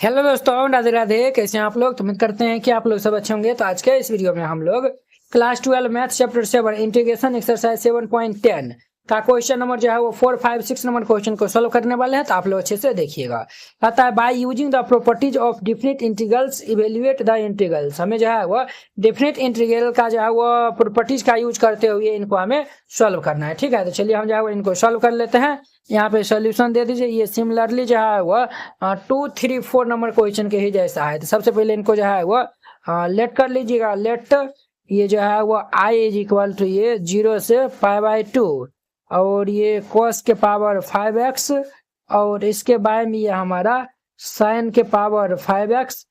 Hello दोस्तों, राधे राधे। कैसे हैं आप लोग? तो उम्मीद करते हैं कि आप लोग सब अच्छे होंगे। तो आज के इस वीडियो में हम लोग class 12 math chapter 7 integration exercise 7.10 का क्वेश्चन नंबर जो है वो 4, 5, 6 नंबर क्वेश्चन को सॉल्व करने वाले हैं। तो आप लोग अच्छे से देखिएगा। कहता है by using the properties of definite integrals evaluate the integrals. हमें जो है वो डिफिनिट इंटीग्रल का जो है वो प्रॉपर्टीज का यूज करते हुए इनको हमें सॉल्व करना है। ठीक है, तो चलिए हम जो है वो इनको सॉल्व कर लेते हैं। यहाँ पे सोल्यूशन दे दीजिए। ये सिमिलरली जो है वो 2, 3, 4 नंबर क्वेश्चन के ही जैसा है। तो सबसे पहले इनको जो है वो लेट कर लीजिएगा। लेट ये जो है वो i इज इक्वल टू ये 0 से π/2 और ये cos के पावर 5x और इसके बाद में ये हमारा sin के पावर 5x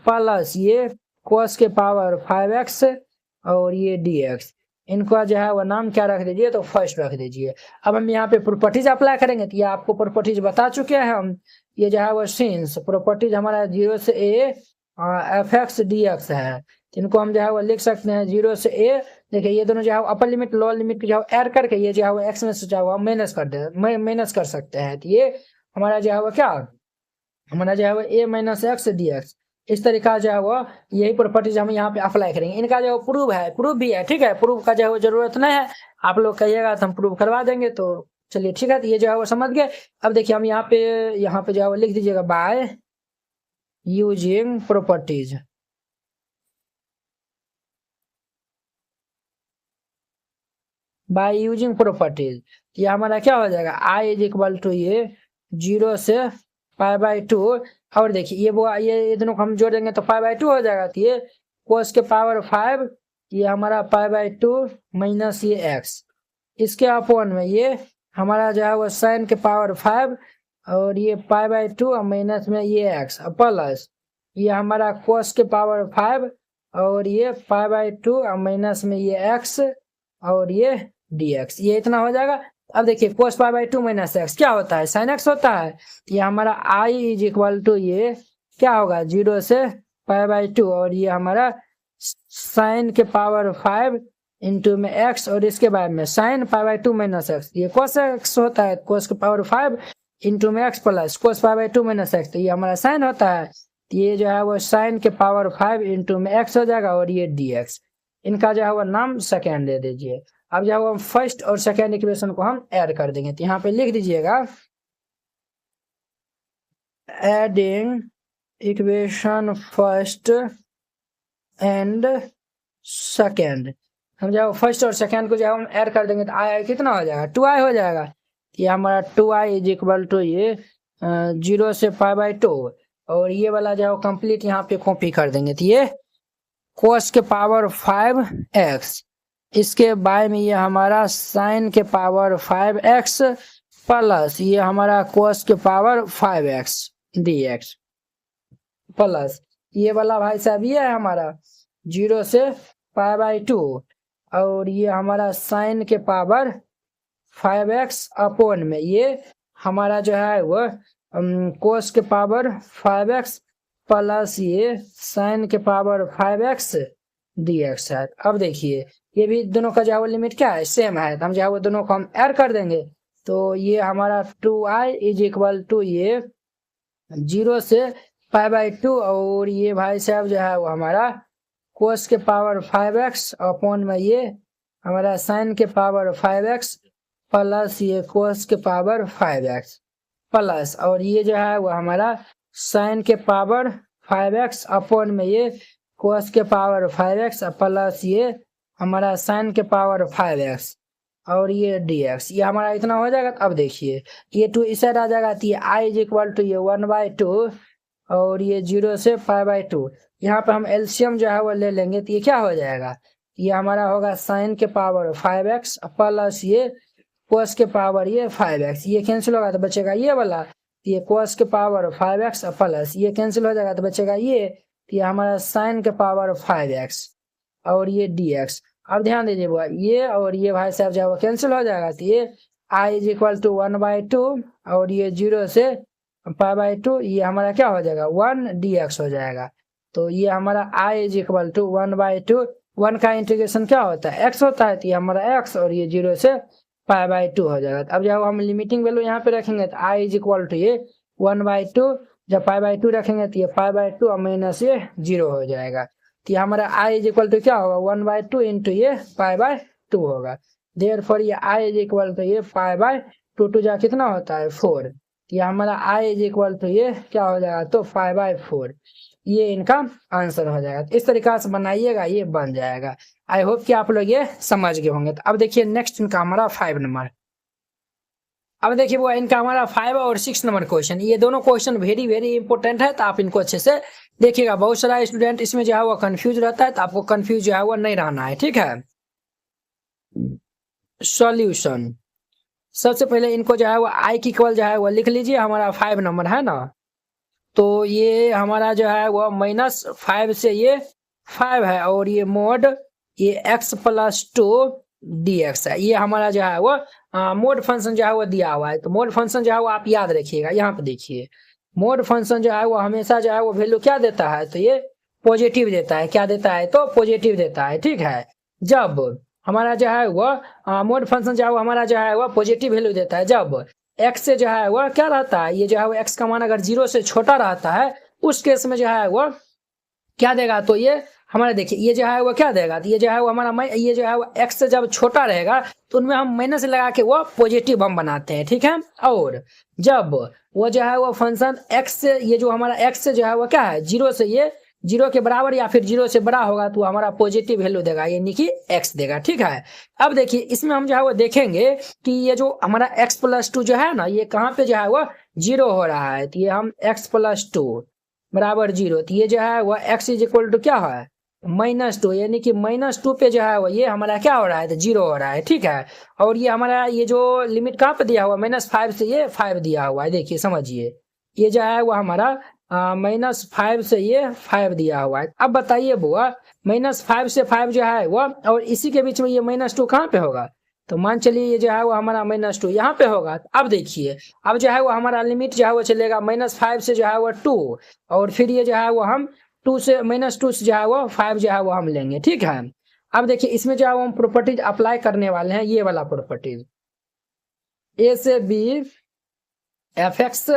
प्लस ये cos के पावर 5x और ये dx। इनका जो है वो नाम क्या रख दीजिए? तो फर्स्ट रख दीजिए। अब हम यहाँ पे प्रॉपर्टीज अप्लाई करेंगे। तो ये आपको प्रॉपर्टीज बता चुके हैं हम। ये जो है वो सिंस प्रॉपर्टीज हमारा 0 से a fx dx है। इनको हम जो है वो लिख सकते हैं 0 से a। देखिए ये दोनों जो है अपर लिमिट लोअर लिमिट जो है ऐड करके ये जो है वो x में से जो है वो माइनस कर सकते हैं। तो ये हमारा जो है वो क्या हमारा जो है वो a माइनस एक्स dx। इस तरीका जो है वो यही प्रॉपर्टीज हम यहाँ पे अप्लाई करेंगे। इनका जो प्रूफ भी है। ठीक है, प्रूफ का जो है वो जरूरत नहीं है। आप लोग कहिएगा तो हम प्रूफ करवा देंगे। तो चलिए ठीक है, तो ये जो है वो समझ गए। अब देखिए हम यहाँ पे जो है वो लिख दीजिएगा by using properties. By using properties ये हमारा क्या हो जाएगा? i इज इक्वल टू ये 0 से π/2 और देखिए ये दोनों को हम जोड़ देंगे तो π/2 हो जाएगा। तो ये cos के पावर 5 ये हमारा π/2 माइनस ये x। इसके अपॉन में ये हमारा जो है वो sin के पावर 5 और ये π/2 और माइनस में ये x प्लस ये हमारा cos के पावर 5 और ये π/2 और माइनस में ये x और ये dx। ये इतना हो जाएगा। अब देखिए cos π/2 माइनस x क्या होता है? sin x होता है। ये हमारा i इज इक्वल टू ये क्या होगा? 0 से π/2 और ये हमारा sin के पावर 5 इंटू में x और इसके बाद में sin π/2 माइनस x। ये cos x होता है। cos के पावर 5 इंटू में x plus cos π/2 minus x। तो ये हमारा sin होता है। ये जो है वो sin के पावर 5 इंटू में x हो जाएगा और ये dx। इनका जो है वो नाम सेकेंड दे दीजिए। अब जो है वो फर्स्ट और सेकेंड इक्वेशन को हम ऐड कर देंगे। तो यहाँ पे लिख दीजिएगा adding equation first and second. हम जो फर्स्ट और सेकेंड को जो है हम ऐड कर देंगे तो आई कितना हो जाएगा? 2i हो जाएगा। ये हमारा 2i इज इक्वल टू ये 0 से π/2 और ये वाला जो है वो कंप्लीट यहाँ पे कॉपी कर देंगे। तो ये cos के पावर 5x इसके बाद में ये हमारा sin के पावर 5x प्लस ये हमारा cos के पावर 5x dx प्लस ये वाला भाई साहब ये है हमारा 0 से π/2 और ये हमारा sin के पावर 5x अपॉन में ये हमारा जो है वो cos के पावर 5x प्लस ये sin के पावर 5x dx है। अब देखिए ये भी दोनों का जो है वो लिमिट क्या है? सेम है। तो हम जो है वो दोनों को हम ऐड कर देंगे। तो ये हमारा 2i इज इक्वल टू ये 0 से π/2 और ये भाई साहब जो है वो हमारा cos के पावर 5x अपॉन में ये हमारा sin के पावर 5x प्लस ये cos के पावर 5x प्लस और ये जो है वो हमारा sin के पावर 5x अपॉन में ये cos के पावर 5x प्लस ये हमारा sin के पावर 5x और ये dx। ये हमारा इतना हो जाएगा। अब देखिए ये 2 इस साइड आ जाएगा। तो ये i इज इक्वल टू ये 1/2 और ये 0 से π/2। यहाँ पे हम एलसीएम जो है वो ले लेंगे। तो ये क्या हो जाएगा? ये हमारा होगा sin के पावर 5x प्लस ये cos के पावर ये 5x। ये कैंसिल होगा तो बचेगा ये वाला। ये cos के पावर 5x प्लस ये कैंसिल हो जाएगा तो बचेगा ये हमारा sin के पावर 5x और ये dx। अब ध्यान दीजिए ये और ये भाई साहब जो है वो कैंसिल हो जाएगा। तो ये i इज इक्वल टू 1/2 और ये 0 से π/2 ये हमारा क्या हो जाएगा? 1 dx हो जाएगा। तो ये हमारा i इज इक्वल टू 1/2। 1 का इंटीग्रेशन क्या होता है? x होता है। तो ये हमारा x और ये 0 से π/2 हो जाएगा। अब जब हम लिमिटिंग वैल्यू यहाँ पे रखेंगे तो i इज इक्वल टू ये 1/2 जब पाई बाई 2 रखेंगे तो ये पाई बाई 2 और माइनस ये 0 हो जाएगा। तो ये हमारा आई इज इक्वल टू क्या होगा 1/2 इंटू ये पाई बाई 2 होगा। देयरफॉर ये आई इज इक्वल टू ये पाई बाई 2 जा कितना होता है 4। ये हमारा आई इज इक्वल टू ये क्या हो जाएगा तो 5/4, ये इनका आंसर हो जाएगा। तो इस तरीका से बनाइएगा, ये बन जाएगा। आई होप कि आप लोग ये समझ गए होंगे। तो अब देखिए नेक्स्ट इनका हमारा 5 नंबर। अब देखिए वो इनका हमारा 5 और 6 नंबर क्वेश्चन, ये दोनों क्वेश्चन वेरी वेरी इंपॉर्टेंट है, तो आप इनको अच्छे से देखिएगा। बहुत सारा स्टूडेंट इसमें जो है वो कंफ्यूज रहता है, तो आपको कंफ्यूज जो है वो नहीं रहना है, ठीक है। सॉल्यूशन, सबसे पहले इनको जो है वो आई की इक्वल जो है वो लिख लीजिए, हमारा 5 नंबर है ना। तो ये हमारा जो है वो -5 से ये 5 है, और ये मोड ये x + 2 dx है। ये हमारा जो है वो मोड फंक्शन जो है वो दिया हुआ है। तो मोड फंक्शन जो है वो आप याद रखिएगा। यहाँ पे देखिए मोड फंक्शन जो है वो हमेशा जो है वो वैल्यू क्या देता है, तो ये पॉजिटिव देता है। क्या देता है तो पॉजिटिव देता है, ठीक है। जब हमारा जो है वो मोड फंक्शन जो है वो हमारा जो है वो पॉजिटिव वैल्यू देता है, जब x से जो है वो क्या रहता है, ये जो है वो x का मान अगर 0 से छोटा रहता है, उस केस में जो है वो क्या देगा, तो ये हमारा देखिए ये जो है वो क्या देगा, तो ये जो है वो हमारा ये जो है वो x से जब छोटा रहेगा तो उनमें हम माइनस लगा के वो पॉजिटिव हम बनाते हैं, ठीक है। और जब वो जो है वो फंक्शन x से ये जो हमारा x से जो है वो क्या है 0 से ये 0 के बराबर या फिर 0 से बड़ा होगा तो हमारा पॉजिटिव वैल्यू देगा, यानी कि x देगा, ठीक है। अब देखिए इसमें हम जो है वो देखेंगे कि ये जो हमारा x + 2 जो है ना, ये कहाँ पे जो है वो 0 हो रहा है। तो ये हम x + 2 बराबर 0, तो ये जो है वो x इज इक्वल टू क्या है -2, यानी कि -2 पे जो है वो ये हमारा क्या हो रहा है तो 0 हो रहा है, ठीक है। और ये हमारा ये जो लिमिट कहाँ पे दिया हुआ -5 से ये 5 दिया हुआ है, देखिए समझिए ये जो है वो हमारा -5 से ये 5 दिया हुआ है। अब बताइए बुआ -5 से 5 जो है वो और इसी के बीच में ये -2 कहाँ पे होगा, तो मान चलिए ये जो है वो हमारा -2 यहाँ पे होगा। अब देखिए अब जो है वो हमारा लिमिट जो है वो चलेगा -5 से जो है वो 2, और फिर ये जो है वो हम 2 से -2 से जो है वो 5 जो है वो हम लेंगे, ठीक है। अब देखिए इसमें जो है वो हम प्रॉपर्टीज अप्लाई करने वाले हैं, ये वाला प्रॉपर्टीज a से b fx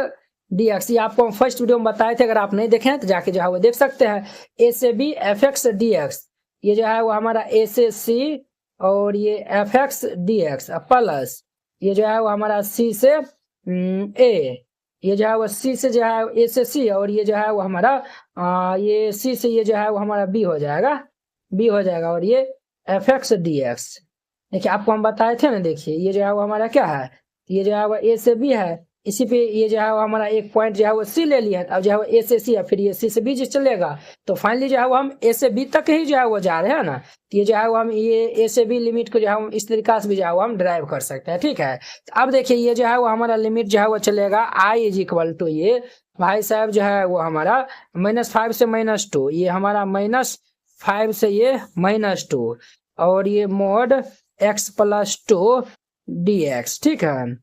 dx, ये आपको हम फर्स्ट वीडियो में बताए थे, अगर आप नहीं देखें तो जाके जो है वो देख सकते हैं। a से b fx dx, ये जो है वो हमारा a से c और ये fx dx प्लस ये जो है वो हमारा c से a, ये जो है वो c से जो है a से c, और ये जो है वो हमारा ये c से ये जो है वो हमारा b हो जाएगा, और ये fx dx। देखिए आपको हम बताए थे ना, देखिए ये जो है वो हमारा क्या है, ये जो है वो a से b है, इसी पे ये जो है वो हमारा एक पॉइंट जो है वो c ले लिया है। अब जो है वो a से c है, फिर ये c से b जो चलेगा, तो फाइनली जो है वो हम a से b तक ही जो है वो जा रहे हैं ना। तो ये जो है वो हम ये a से b लिमिट को जो है हम इस तरीका से भी जो है वो हम ड्राइव कर सकते हैं, ठीक है। तो अब देखिए ये जो है वो हमारा लिमिट जो है वो चलेगा i इज इक्वल टू ये भाई साहब जो है वो हमारा -5 से -2, ये हमारा -5 से ये -2, और ये मोड x + 2 dx, ठीक है।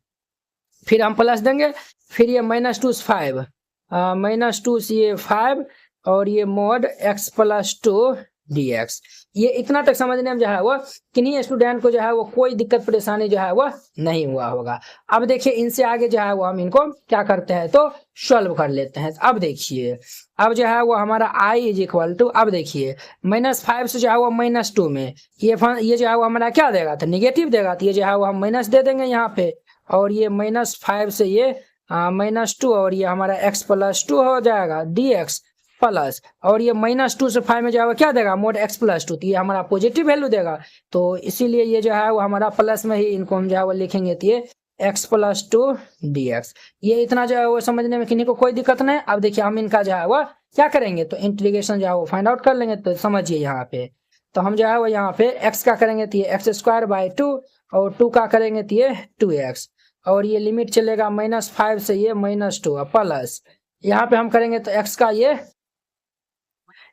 फिर हम प्लस देंगे, फिर ये -2 से 5 -2 से ये 5, और ये मोड x + 2 dx। ये इतना तक समझने में जो है वो किन्हीं स्टूडेंट को जो है वो कोई दिक्कत परेशानी जो है वो नहीं हुआ होगा। अब देखिए इनसे आगे जो है वो हम इनको क्या करते हैं तो सॉल्व कर लेते हैं। अब देखिए अब जो है वो हमारा i इज इक्वल टू, अब देखिए -5 से जो है वो -2 में ये जो है वो हमारा क्या देगा तो निगेटिव देगा, तो ये जो है वो हम माइनस दे देंगे यहाँ पे, और ये -5 से ये -2, और ये हमारा x + 2 हो जाएगा dx प्लस, और ये -2 से 5 में जो है क्या देगा मोड x + 2, तो ये हमारा पॉजिटिव वैल्यू देगा। तो इसीलिए ये जो है वो हमारा प्लस में ही इनको हम जो है वो लिखेंगे, तो ये x + 2 dx। ये इतना जो है वो समझने में किन्हीं को कोई दिक्कत नहीं। अब देखिए हम इनका जो है वो क्या करेंगे तो इंटीग्रेशन जो है वो फाइंड आउट कर लेंगे। तो समझिए यहाँ पे तो हम जो है वो यहाँ पे x का करेंगे तो ये x² 2, और 2 का करेंगे तो ये 2x, और ये लिमिट चलेगा -5 से ये -2 प्लस यहाँ पे हम करेंगे तो x का ये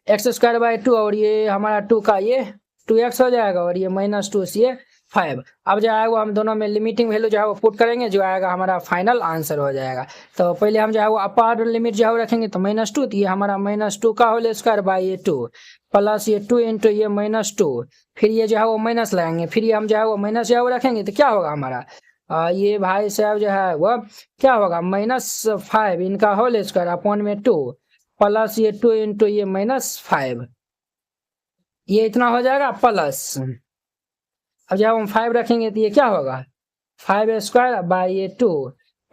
x² 2, और ये हमारा 2 का ये 2x हो जाएगा, और ये -2 से ये 5। अब जो है वो हम दोनों में लिमिटिंग वैल्यू जो है वो पुट करेंगे, जो आएगा हमारा फाइनल आंसर हो जाएगा। तो पहले हम जो है वो अपर लिमिट जो है वो रखेंगे तो -2, तो ये हमारा -2 का होल स्क्वायर बाई ये 2 प्लस ये 2 इंटू ये -2, फिर ये जो है वो माइनस लगाएंगे, फिर ये हम जो है वो माइनस जो है वो रखेंगे तो क्या होगा हमारा ये भाई साहब जो है वह क्या होगा -5 इनका होल स्क्वायर अपॉन में 2 प्लस ये 2 इंटू ये -5 ये इतना हो जाएगा प्लस। अब जब हम 5 रखेंगे तो ये क्या होगा 5 स्क्वायर बाई ये 2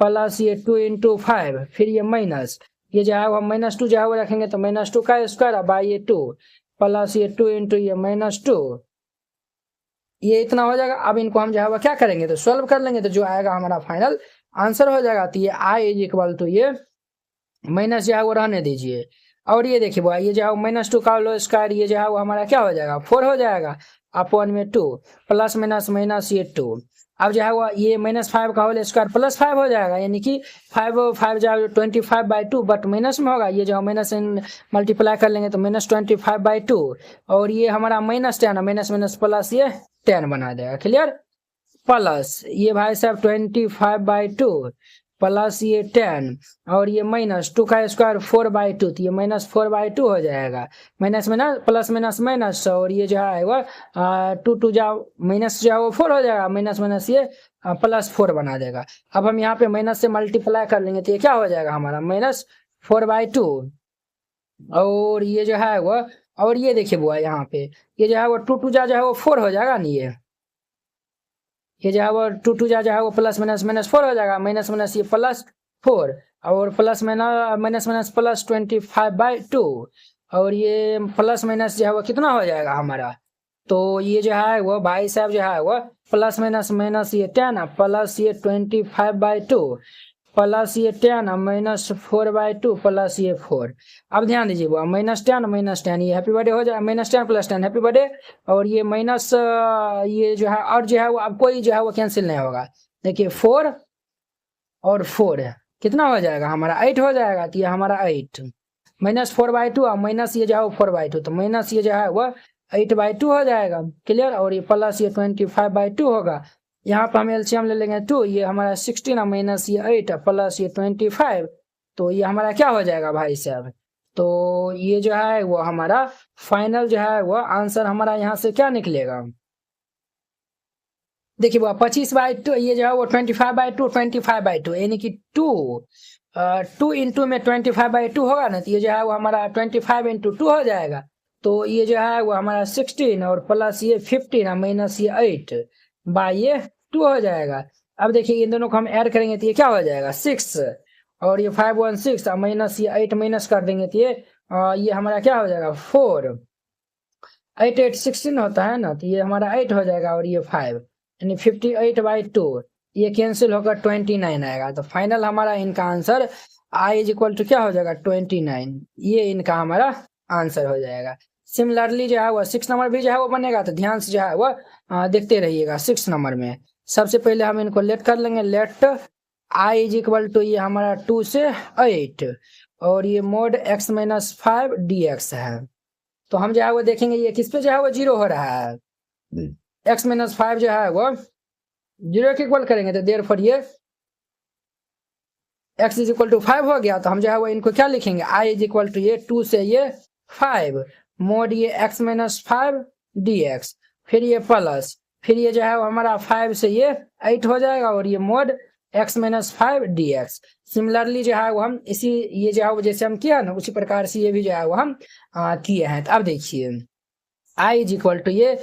प्लस ये 2 इंटू 5 फिर ये माइनस ये जो है वो -2 जो है वो रखेंगे तो -2 का स्क्वायर बाई ये 2 प्लस ये 2 इंटू ये -2 ये इतना हो जाएगा। अब इनको हम जो है वो क्या करेंगे तो सॉल्व कर लेंगे तो जो आएगा हमारा फाइनल आंसर हो जाएगा। तो ये आई इज इक्वल टू ये माइनस जो है वो रहने दीजिए और ये देखिए वो ये जो है -2 का होल स्क्वायर ये जो है वो हमारा क्या हो जाएगा 4 हो जाएगा अपॉन में 2 प्लस माइनस माइनस ये 2। अब जो है वो ये -5 का होल स्क्वायर +5 हो जाएगा यानी कि 5 जो है 25/2 बट माइनस में होगा ये जो माइनस मल्टीप्लाई कर लेंगे तो -25/2 और ये हमारा -10 माइनस प्लस ये 10 बना देगा क्लियर प्लस ये भाई साहब 25/2 प्लस ये 10 और ये -2 का स्क्वायर 4/2 तो ये -4/2 हो जाएगा माइनस प्लस माइनस और ये जो है वो 2 जाओ माइनस जो है वो 4 हो जाएगा माइनस ये +4 बना देगा। अब हम यहाँ पे माइनस से मल्टीप्लाई कर लेंगे तो ये क्या हो जाएगा हमारा -4/2 और ये जो है वो और ये देखिए बुआ यहाँ पे ये जो है वो 2 जो है वो 4 हो जाएगा नहीं ये जो है वो 2 जो है वो प्लस माइनस 4 हो जाएगा माइनस ये +4 और प्लस माइनस प्लस 25/2 और ये प्लस माइनस जो है वो कितना हो जाएगा हमारा तो ये जो है वो भाई साहब जो है वो प्लस माइनस ये 10 प्लस ये 25/2 प्लस ये 10 -4/2 प्लस ये 4। अब ध्यान दीजिए वो -10 ये हैप्पी बर्थडे हो जाए -10 + 10 हैप्पी बर्थडे और ये माइनस ये जो है और जो है वो अब कोई जो है वो कैंसिल नहीं होगा। देखिए 4 और 4 है कितना हो जाएगा हमारा 8 हो जाएगा तो ये हमारा 8 -4/2 और माइनस ये जो है वो 4/2 तो माइनस ये जो है वो 8/2 हो जाएगा क्लियर और ये प्लस ये 25/2 होगा। यहाँ पर हम एलसीएम ले लेंगे 2 ये हमारा 16 माइनस ये 8 प्लस ये 25 तो ये हमारा क्या हो जाएगा भाई साहब तो ये जो है वो हमारा फाइनल जो है वो आंसर हमारा यहाँ से क्या निकलेगा देखिए वो 25/2 ये जो है वो 25/2 यानी कि 2 इंटू में 25/2 होगा ना तो ये जो है वो हमारा 25 इंटू 2 हो जाएगा तो ये जो है वो हमारा 16 और प्लस ये 15 माइनस ये 8 बाई ये 2 हो जाएगा। अब देखिए इन दोनों को हम ऐड करेंगे तो ये क्या हो जाएगा 6 और ये 5 1 6 माइनस ये 8 माइनस कर देंगे तो ये हमारा क्या हो जाएगा 4 8 8 16 होता है ना तो ये हमारा 8 हो जाएगा और ये 5 यानी 58/2 ये कैंसिल होकर 29 आएगा तो फाइनल हमारा इनका answer I is equal to क्या हो जाएगा 29 ये इनका हमारा आंसर हो जाएगा। सिमिलरली जो है वो 6 नंबर भी जो है वो बनेगा तो ध्यान से जो है वो देखते रहिएगा। 6 नंबर में सबसे पहले हम इनको लेट कर लेंगे let I is equal to ये हमारा 2 से 8 और ये मोड x - 5 dx है तो हम जो है वो देखेंगे ये किस पे जो है वो 0 हो रहा है x - 5 जो है वो 0 के इक्वल करेंगे तो देयरफॉर ये x इज इक्वल टू 5 हो गया तो हम जो है वो इनको क्या लिखेंगे i इज इक्वल टू ये 2 से ये 5 मोड ये x - 5 dx फिर ये प्लस फिर ये जो है वो हमारा 5 से ये 8 हो जाएगा और ये मोड x - 5 dx। सिमिलरली जो है वो हम इसी ये जो है वो जैसे हम किया ना उसी प्रकार से ये भी जो है वो हम किए हैं। तो अब देखिए i इज इक्वल टू ये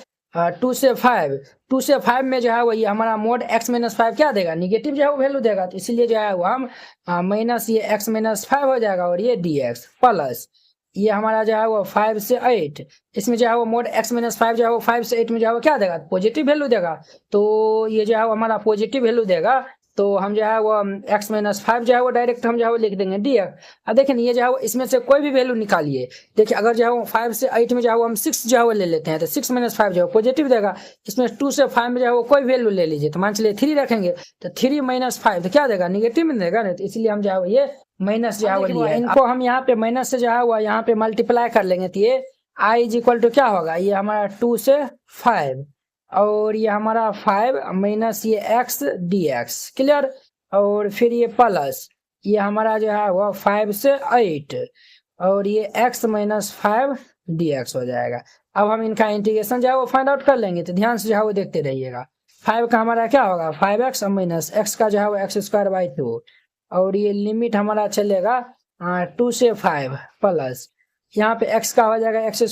2 से 5 में जो है वो ये हमारा मोड x - 5 क्या देगा निगेटिव जो है वो वैल्यू देगा तो इसलिए जो है वो हम माइनस ये x - 5 हो जाएगा और ये dx प्लस ये हमारा जो है वो 5 से 8 इसमें जो है वो मोड x - 5 जो है वो 5 से 8 में जो है वो क्या देगा पॉजिटिव वैल्यू देगा तो ये जो है वो हमारा पॉजिटिव वैल्यू देगा तो हम जो है वो x - 5 जो है वो डायरेक्ट हम जो है वो लिख देंगे dx। अब देखिए ये जो है वो इसमें से कोई भी वैल्यू निकालिए देखिए अगर जो है वो 5 से 8 में जो है वो हम 6 जो है वो ले लेते हैं तो 6 - 5 जो है पॉजिटिव देगा इसमें 2 से 5 में जो है वो कोई वैल्यू ले लीजिए तो मान चलिए 3 रखेंगे तो 3 - 5 तो क्या देगा निगेटिव में देगा ना तो इसलिए हम जो है वो ये माइनस जो है वो लिया इनको हम यहाँ पे माइनस से जो है वो यहाँ पे मल्टीप्लाई कर लेंगे तो ये i इज इक्वल टू क्या होगा ये हमारा 2 से 5 और ये हमारा 5 माइनस ये x dx क्लियर और फिर ये प्लस ये हमारा जो है वो 5 से 8 और ये x - 5 dx हो जाएगा। अब हम इनका इंटीग्रेशन जो है वो फाइंड आउट कर लेंगे तो ध्यान से जो है वो देखते रहिएगा। 5 का हमारा क्या होगा 5x माइनस x का जो है वो x² 2 और ये लिमिट हमारा चलेगा 2 से 5 प्लस यहाँ पे x का हो जाएगा x²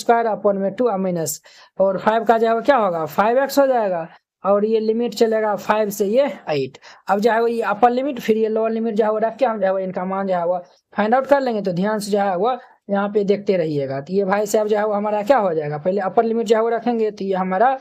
2 माइनस और 5 का जो है वो क्या होगा 5x हो जाएगा और ये लिमिट चलेगा 5 से ये 8। अब जो है वो ये अपर लिमिट फिर ये लोअर लिमिट जो है वो रख के हम जो है वो इनका मान जो है वो फाइंड आउट कर लेंगे। तो ध्यान से जो है वो यहाँ पे देखते रहिएगा। तो ये भाई साहब जो है वो हमारा क्या हो जाएगा, पहले अपर लिमिट जो है वो रखेंगे तो ये हमारा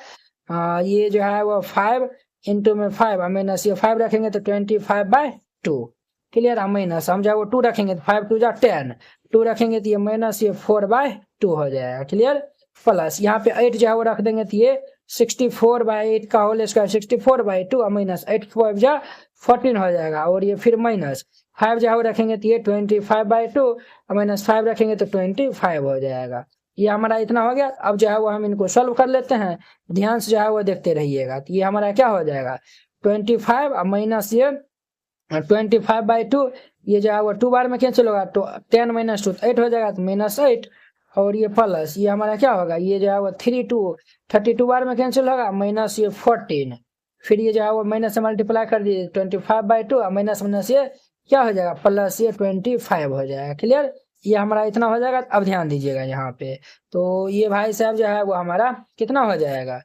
ये जो है वो 5 इंटू में 5 माइनस ये 5 रखेंगे तो 25/2 क्लियर। माइनस हम जो है वो 2 रखेंगे तो 5 2 10 2 रखेंगे तो ये माइनस ये 4/2 हो जाएगा क्लियर। प्लस यहाँ पे 8 जो है वो रख देंगे तो ये 64/8 का होल स्क्वायर 64/2 माइनस 8 जा 14 हो जाएगा और ये फिर माइनस 5 जो है वो रखेंगे तो ये 25/2 माइनस 5 रखेंगे तो 25 हो जाएगा। ये हमारा इतना हो गया। अब जो है वो हम इनको सॉल्व कर लेते हैं, ध्यान से जो है वो देखते रहिएगा। तो ये हमारा क्या हो जाएगा 25 माइनस ये 25/2 ये जो है वो 2 बार में कैंसिल होगा तो 10 माइनस 2 8 हो जाएगा तो माइनस 8 और ये प्लस ये हमारा क्या होगा ये जो है वो 32 बार में कैंसिल होगा माइनस ये 14 फिर ये जो है वो माइनस से मल्टीप्लाई कर दीजिए 25/2 माइनस माइनस ये क्या हो जाएगा प्लस ये 25 हो जाएगा क्लियर। ये हमारा इतना हो जाएगा। अब ध्यान दीजिएगा यहाँ पे तो ये भाई साहब जो है वो हमारा कितना हो जाएगा,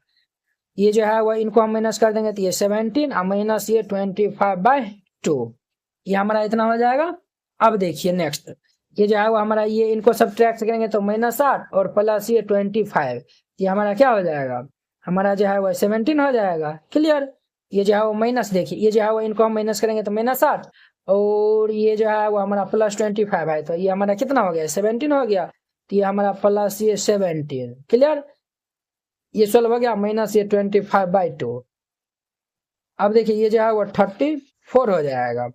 ये जो है वो इनको हम माइनस कर देंगे तो ये 17 माइनस ये 25/2 ये हमारा इतना हो जाएगा। अब देखिए नेक्स्ट ये जो है वो हमारा ये इनको सब्ट्रैक्ट करेंगे तो -8 और प्लस ये 25 ये हमारा क्या हो जाएगा हमारा जो है वो 17 हो जाएगा क्लियर। ये जो है वो माइनस देखिए ये जो है वो इनको हम माइनस करेंगे तो -8 और ये जो है वो हमारा प्लस 25 है तो ये हमारा कितना हो गया 17 हो गया। तो ये हमारा प्लस ये 17 क्लियर। ये 12 हो गया माइनस ये 25/2। अब देखिए ये जो है वो 34 हो जाएगा।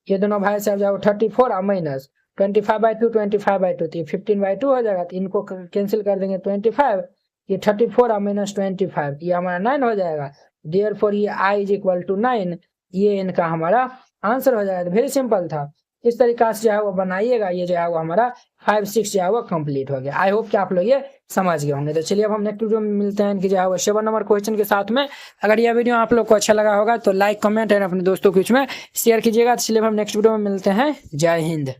ये दोनों भाई साहब जो है वो 34 माइनस 25/2 25/2 तो ये 15/2 हो जाएगा। तो इनको कैंसिल कर देंगे 25 ये 34 माइनस 25 ये हमारा 9 हो जाएगा। देयरफॉर ये i = 9 ये इनका हमारा आंसर हो जाएगा। वेरी सिंपल था। इस तरीका से जो है वो बनाइएगा। ये जो है वो हमारा 5 6 जो है वो कंप्लीट हो गया। आई होप कि आप लोग ये समझ गए होंगे। तो चलिए अब हम नेक्स्ट वीडियो में मिलते हैं कि जो है वो 7 नंबर क्वेश्चन के साथ में। अगर यह वीडियो आप लोग को अच्छा लगा होगा तो लाइक कमेंट एंड अपने दोस्तों के बीच में शेयर कीजिएगा। तो चलिए हम नेक्स्ट वीडियो में मिलते हैं। जय हिंद।